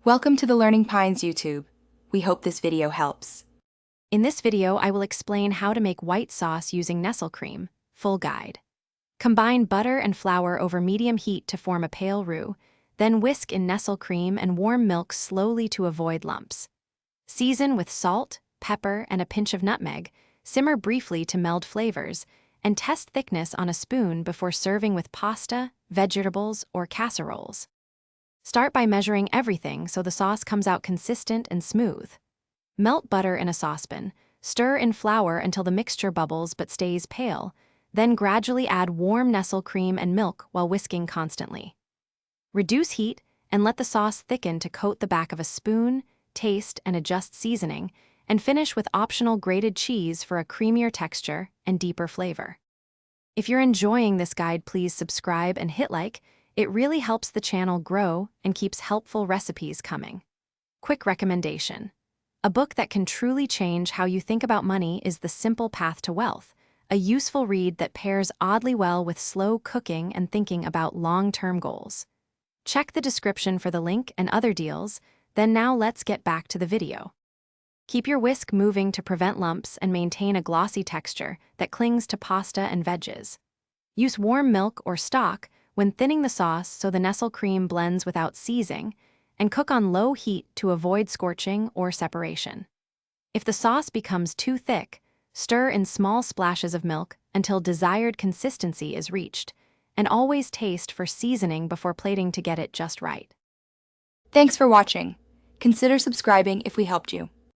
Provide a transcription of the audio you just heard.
Welcome to the Learning Pines YouTube. We hope this video helps. In this video, I will explain how to make white sauce using Nestle cream. Full guide. Combine butter and flour over medium heat to form a pale roux, then whisk in Nestle cream and warm milk slowly to avoid lumps. Season with salt, pepper, and a pinch of nutmeg, simmer briefly to meld flavors, and test thickness on a spoon before serving with pasta, vegetables, or casseroles. Start by measuring everything so the sauce comes out consistent and smooth. Melt butter in a saucepan, stir in flour until the mixture bubbles but stays pale, then gradually add warm Nestle cream and milk while whisking constantly. Reduce heat and let the sauce thicken to coat the back of a spoon, taste and adjust seasoning, and finish with optional grated cheese for a creamier texture and deeper flavor. If you're enjoying this guide, please subscribe and hit like. It really helps the channel grow and keeps helpful recipes coming. Quick recommendation. A book that can truly change how you think about money is The Simple Path to Wealth, a useful read that pairs oddly well with slow cooking and thinking about long-term goals. Check the description for the link and other deals, then now let's get back to the video. Keep your whisk moving to prevent lumps and maintain a glossy texture that clings to pasta and veggies. Use warm milk or stock when thinning the sauce so the Nestle cream blends without seizing, and cook on low heat to avoid scorching or separation. If the sauce becomes too thick, stir in small splashes of milk until desired consistency is reached, and always taste for seasoning before plating to get it just right. Thanks for watching. Consider subscribing if we helped you.